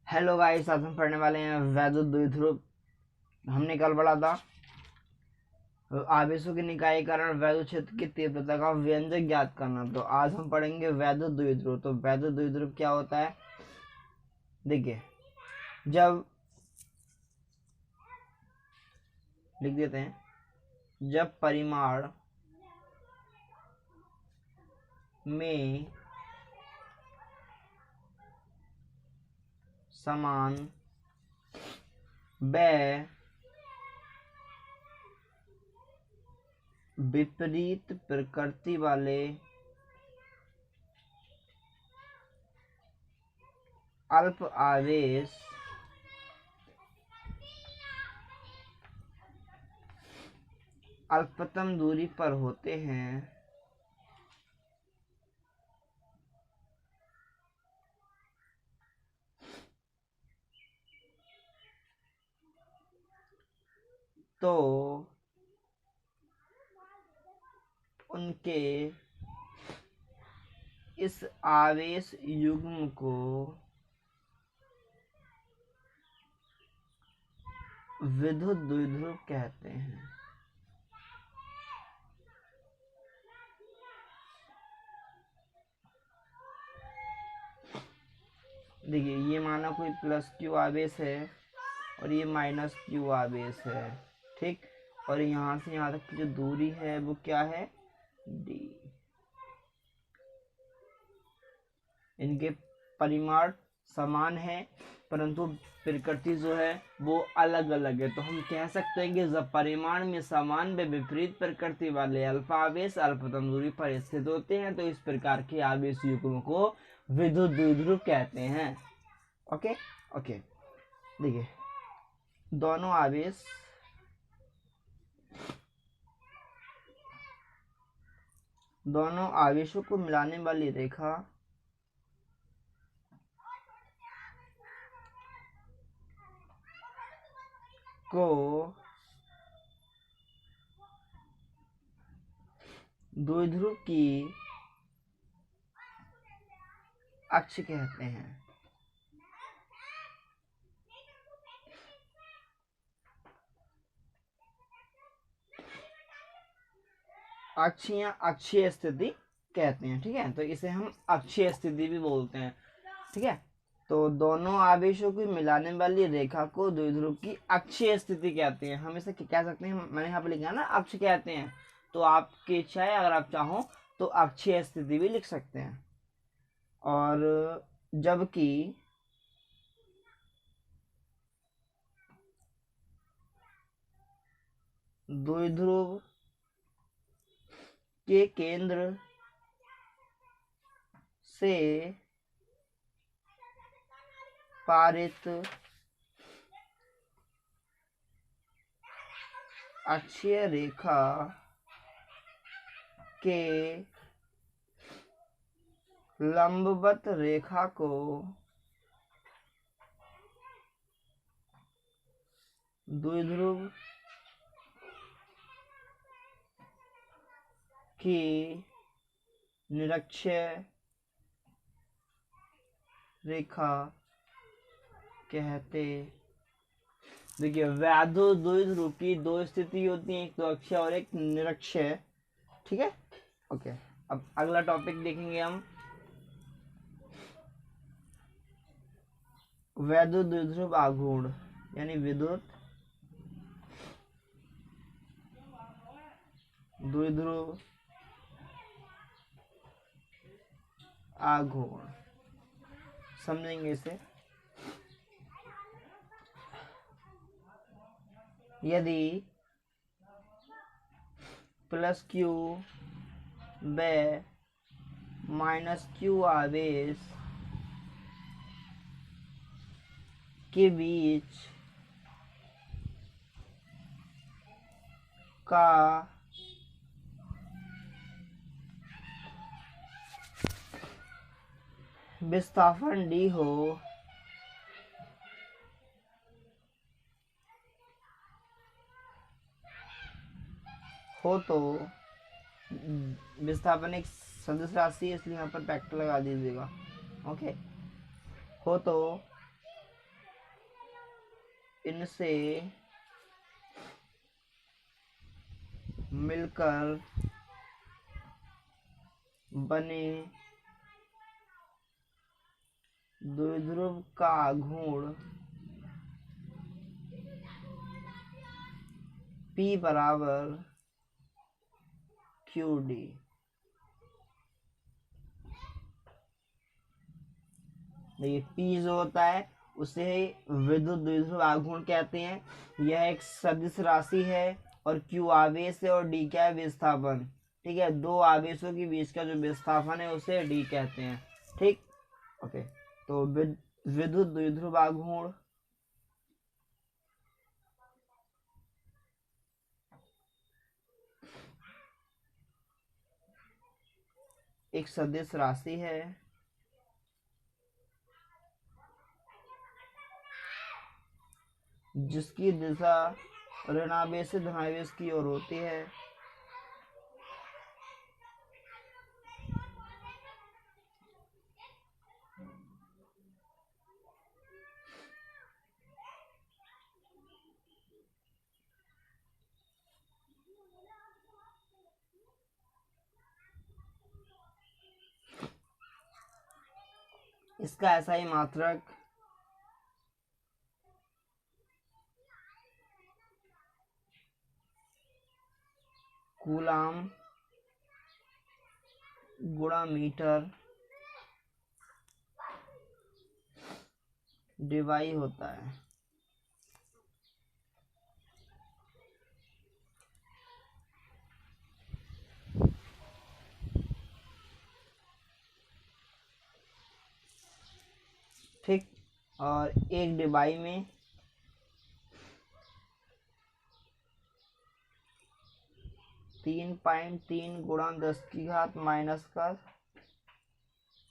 Hello guys, आज हम पढ़ने वाले हैं वैद्युत द्विध्रुव। हमने कल पढ़ा था आवेशों के निकाय के कारण वैद्युत क्षेत्र की तीव्रता का व्यंजक ज्ञात करना। तो आज हम पढ़ेंगे वैद्युत द्विध्रुव। तो वैद्युत द्विध्रुव क्या होता है, देखिए। जब लिख देते हैं, जब परिमाण में समान व विपरीत प्रकृति वाले अल्प आवेश अल्पतम दूरी पर होते हैं तो उनके इस आवेश युग्म को विद्युत द्विध्रुव कहते हैं। देखिए, ये माना कोई प्लस क्यू आवेश है और ये माइनस क्यू आवेश है, ठीक। और यहाँ से यहाँ तक की जो दूरी है वो क्या है, डी। इनके परिमाण समान है परंतु प्रकृति जो है वो अलग अलग है। तो हम कह सकते हैं कि जब परिमाण में समान व विपरीत प्रकृति वाले अल्फा आवेश अल्पतम दूरी पर स्थित होते हैं तो इस प्रकार के आवेश युग्म को विद्युत द्विध्रुव कहते हैं। ओके ओके, देखिए, दोनों आवेशों को मिलाने वाली रेखा को द्विध्रुव की अक्ष कहते हैं। अक्ष या अक्षीय स्थिति कहते हैं, ठीक है। तो इसे हम अक्षीय स्थिति भी बोलते हैं, ठीक है। तो दोनों आवेशों को मिलाने वाली रेखा को द्विध्रुव की अक्षीय स्थिति कहते हैं। हम इसे कह सकते हैं, मैंने यहाँ पे लिखा है ना अक्ष कहते हैं, तो आपकी इच्छा है, अगर आप चाहो तो अक्षीय स्थिति भी लिख सकते हैं। और जबकि द्विध्रुव के केंद्र से पारित अक्षीय रेखा के लंबवत रेखा को द्विध्रुव की निरक्षीय रेखा कहते। देखिए, वैद्युत द्विध्रुव की दो स्थिति होती है, एक तो अक्षीय और एक निरक्षीय, ठीक है। ओके, अब अगला टॉपिक देखेंगे हम, वैद्युत द्विध्रुव आघूर्ण यानी विद्युत द्विध्रुव आघूर्ण। समझेंगे इसे। यदि प्लस क्यू व माइनस क्यू आवेश के बीच का विस्थापन डी हो तो विस्थापन एक सदिश राशि है, इसलिए यहाँ पर फैक्टर लगा दीजिएगा। ओके, हो तो इनसे मिलकर बने द्विध्रुव का आघूर्ण P बराबर QD। देखिए P जो होता है उसे विद्युत द्विध्रुव आघूर्ण कहते हैं। यह एक सदिश राशि है और Q आवेश है और D क्या है, विस्थापन। ठीक है, दो आवेशों के बीच का जो विस्थापन है उसे D कहते हैं। ठीक, ओके। तो विद्युत द्विध्रुव आघूर्ण एक सदिश राशि है जिसकी दिशा ऋणावेश से धनावेश की ओर होती है। इसका ऐसा ही मात्रक कूलाम गुणा मीटर डिवाई होता है। ठीक, और एक डिवाई में 3.3 गुणा 10 की घात माइनस का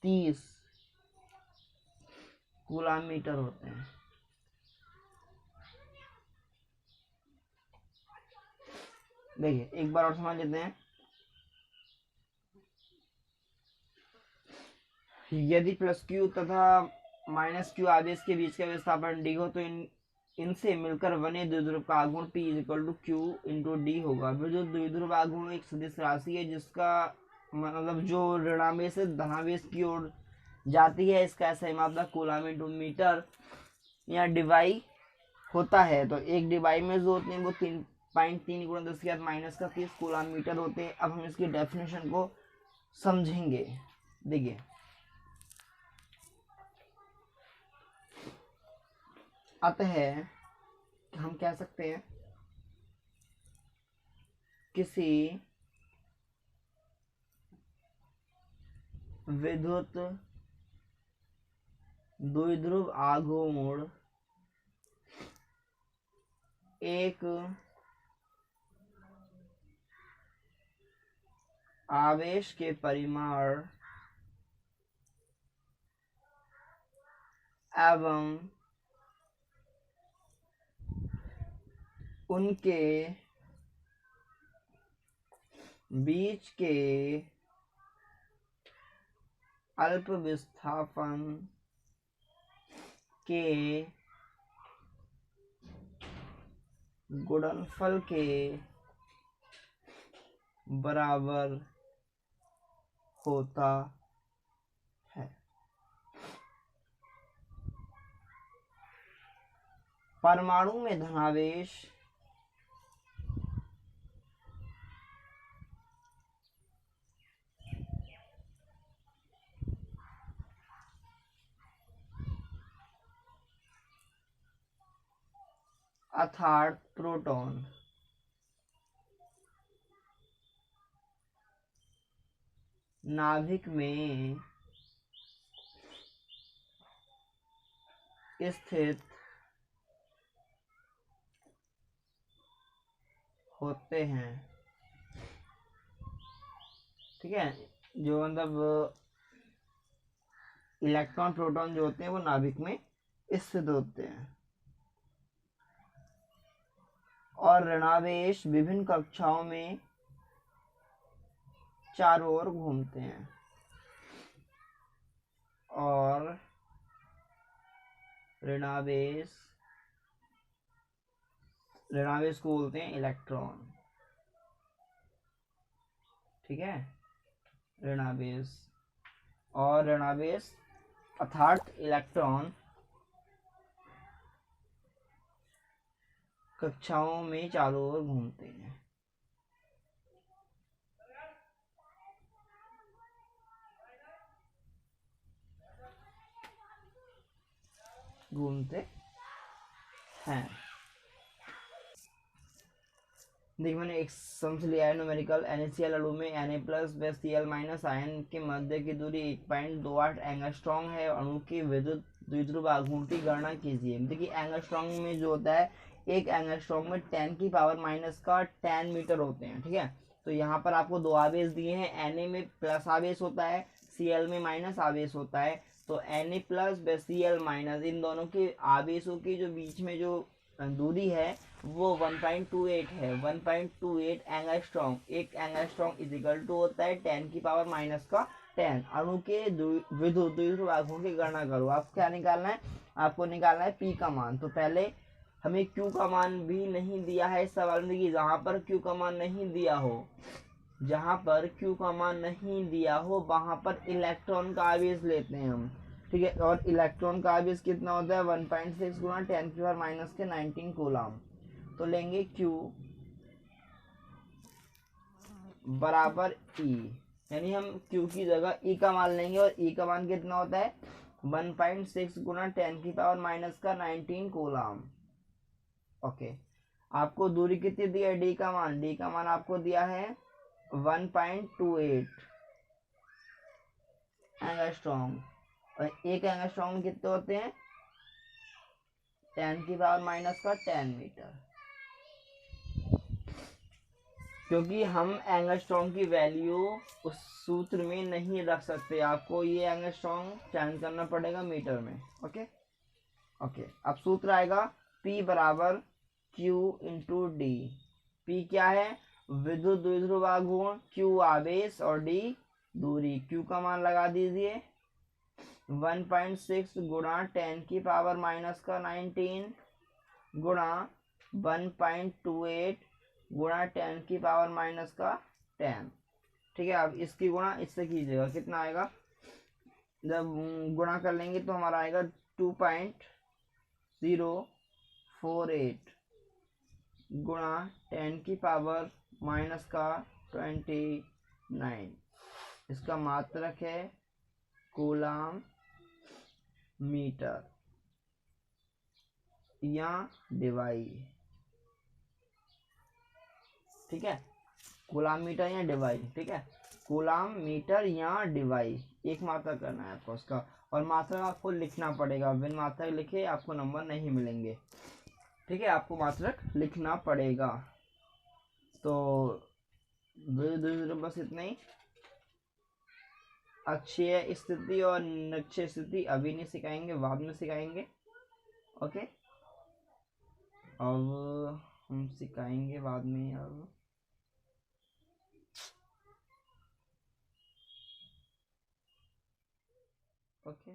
30 कूलाम मीटर होते हैं। देखिए एक बार और समझ लेते हैं। यदि प्लस क्यू तथा माइनस क्यू आवेश के बीच का विस्थापन डी हो तो इनसे मिलकर बने द्विध्रुव का आघूर्ण P equal to Q into D होगा। विद्युत द्विध्रुव आघूर्ण एक सदिश राशि है जिसका मतलब जो ऋणावेश से धनावेश की ओर जाती है। इसका ऐसा ही मात्रक कूलाम इंटू मीटर या डिवाई होता है। तो एक डिवाई में जो होते हैं वो 3.3 गुणा 10 की घात माइनस का 30 कूलाम मीटर होते हैं। अब हम इसकी डेफिनेशन को समझेंगे। देखिए अतः हम कह सकते हैं किसी विद्युत द्विध्रुव आघूर्ण एक आवेश के परिमाण एवं उनके बीच के अल्प विस्थापन के गुणनफल के बराबर होता है। परमाणु में धनावेश अर्थात प्रोटॉन नाभिक में स्थित होते हैं। ठीक है, जो मतलब इलेक्ट्रॉन प्रोटॉन जो होते हैं वो नाभिक में स्थित होते हैं और ऋणावेश विभिन्न कक्षाओं में चारों ओर घूमते हैं और ऋणावेश ऋणावेश को बोलते हैं इलेक्ट्रॉन, ठीक है, ऋणावेश। और ऋणावेश अर्थात इलेक्ट्रॉन कक्षाओं में चारों ओर घूमते हैं, घूमते हैं। देखिए मैंने एक समझ लिया है न्यूमेरिकल। NaCl अणु में Na+ व Cl- आयन के मध्य की दूरी 1.28 एंगस्ट्रॉम है। अणु की विद्युत द्विध्रुव आघूर्ण की गणना कीजिए। देखिए एंगस्ट्रॉम में जो होता है, एक एंगस्ट्रॉम में 10⁻⁻ का 10 मीटर होते हैं, ठीक है। तो यहाँ पर आपको दो आवेश दिए हैं, Na में प्लस आवेश होता है, Cl में माइनस आवेश होता है। तो Na+ व Cl- इन दोनों के आवेशों के जो बीच में जो दूरी है वो 1.28 है, 1.28 एंगस्ट्रॉम। एक एंगस्ट्रॉम इजिकल टू होता है 10⁻⁻ का 10। अणु के विद्युत द्विध्रुव आघूर्ण की गणना करो। आपको क्या निकालना है, आपको निकालना है P का मान। तो पहले हमें Q का मान भी नहीं दिया है इस सवाल में। जहाँ पर Q का मान नहीं दिया हो, जहाँ पर Q का मान नहीं दिया हो वहां पर इलेक्ट्रॉन का आवेश लेते हैं हम, ठीक है। और इलेक्ट्रॉन का आवेश कितना होता है, 1.6 गुना 10⁻⁻19 कूलम। तो लेंगे Q बराबर E, यानी हम Q की जगह E का मान लेंगे। और E का मान कितना होता है, 1.6 गुना 10⁻⁻19 कूलम। ओके, आपको दूरी कितनी दी है, D का मान, D का मान आपको दिया है 1.28 एंगस्ट्रॉम। और एक एंगस्ट्रॉम में कितने होते हैं, 10⁻⁻ का 10 मीटर। क्योंकि हम एंगस्ट्रॉम की वैल्यू उस सूत्र में नहीं रख सकते, आपको ये एंगस्ट्रॉम चेंज करना पड़ेगा मीटर में। ओके ओके, अब सूत्र आएगा P बराबर Q इंटू D। P क्या है, विद्युत द्विध्रुव आघूर्ण, Q आवेश और D दूरी। Q का मान लगा दीजिए 1.6 गुणा 10⁻⁻ का 19 गुणा 1.28 गुणा 10⁻⁻ का 10, ठीक है। अब इसकी गुणा इससे कीजिएगा, कितना आएगा, जब गुणा कर लेंगे तो हमारा आएगा 2.048 गुणा 10⁻⁻ का 29। इसका मात्रक है कूलम मीटर या डिवाई, ठीक है, कूलम मीटर या डिवाई, ठीक है, कूलम मीटर या डिवाई, एक मात्रक करना है आपको उसका। और मात्रक आपको लिखना पड़ेगा, बिन मात्रक लिखे आपको नंबर नहीं मिलेंगे, ठीक है, आपको मात्रक लिखना पड़ेगा। तो बस इतना ही। अक्षीय स्थिति और निरक्षीय स्थिति अभी नहीं सिखाएंगे, बाद में सिखाएंगे। ओके, अब हम सिखाएंगे बाद में। अब ओके